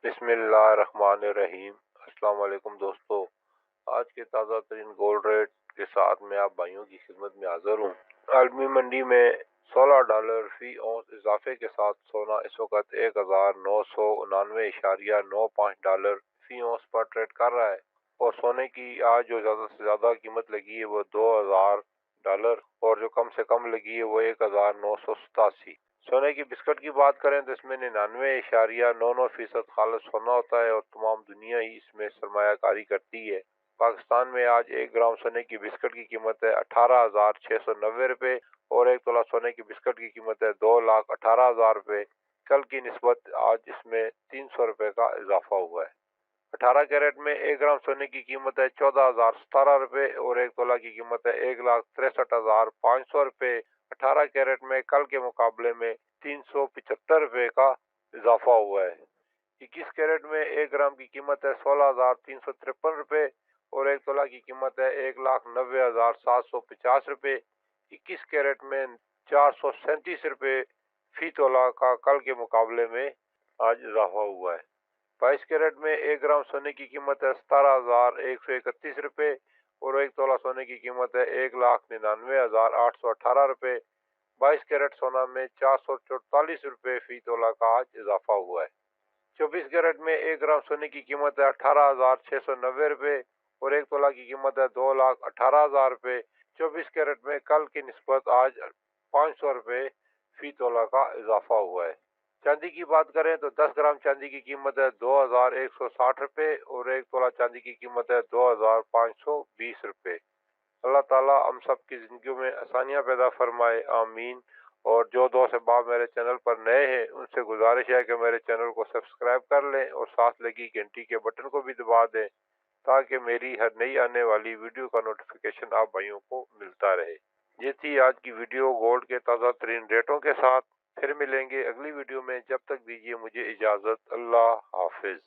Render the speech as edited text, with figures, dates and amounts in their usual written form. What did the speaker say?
बिस्मिल्लाहिर्रहमानिर्रहीम। अस्सलाम वालेकुम दोस्तों, आज के ताज़ा तरीन गोल्ड रेट के साथ मैं आप भाइयों की खिदमत में हाजिर हूँ। आलमी मंडी में $16 फी औंस इजाफे के साथ सोना इस वक्त $1999.95 फी औंस पर ट्रेड कर रहा है और सोने की आज जो ज़्यादा से ज़्यादा कीमत लगी है वो $2000 और जो कम से कम लगी है वो 1987। सोने की बिस्कट की बात करें तो इसमें 99.99% खालिस सोना होता है और तमाम दुनिया ही इसमें सरमायाकारी करती है। पाकिस्तान में आज 1 ग्राम सोने की बिस्कट की कीमत है 18,690 रुपये और 1 तोला सोने की बिस्कट की कीमत है 2,18,000 रुपये। कल की निस्बत आज इसमें 300 रुपये का इजाफा हुआ है। 18 कैरेट में 1 ग्राम सोने की कीमत है 14,017 रुपये और 1 तोला की कीमत है 1,63,500 रुपये। 18 कैरेट में कल के मुकाबले में 375 रुपये का इजाफा हुआ है। 21 कैरेट में 1 ग्राम की कीमत है 16,353 रुपये और 1 तोला की कीमत है 1,90,750 रुपये। 21 कैरेट में 437 रुपये फी तोला का कल के मुकाबले में आज इजाफा हुआ है। 22 कैरेट में 1 ग्राम सोने की कीमत है 17,131 रुपये और 1 तोला सोने की कीमत है 1,99,818 रुपये। 22 कैरेट सोना में 444 रुपये फी तोला का आज इजाफा हुआ है। 24 कैरेट में 1 ग्राम सोने की कीमत है 18,690 रुपये और 1 तोला की कीमत है 2,18,000 रुपये। 24 कैरेट में कल की निस्बत आज 500 रुपये फी तोला का इजाफा हुआ है। चांदी की बात करें तो 10 ग्राम चांदी की कीमत है 2,160 रुपये और 1 तोला चांदी की कीमत है 2,520 रुपये। अल्लाह ताला हम सब की जिंदगी में आसानियां पैदा फरमाए, आमीन। और जो दोस्त अहबाब मेरे चैनल पर नए हैं उनसे गुजारिश है कि मेरे चैनल को सब्सक्राइब कर लें और साथ लगी घंटी के बटन को भी दबा दें ताकि मेरी हर नई आने वाली वीडियो का नोटिफिकेशन आप भाइयों को मिलता रहे। ये थी आज की वीडियो गोल्ड के ताज़ा तरीन रेटों के साथ। फिर मिलेंगे अगली वीडियो में, जब तक दीजिए मुझे इजाज़त। अल्लाह हाफिज।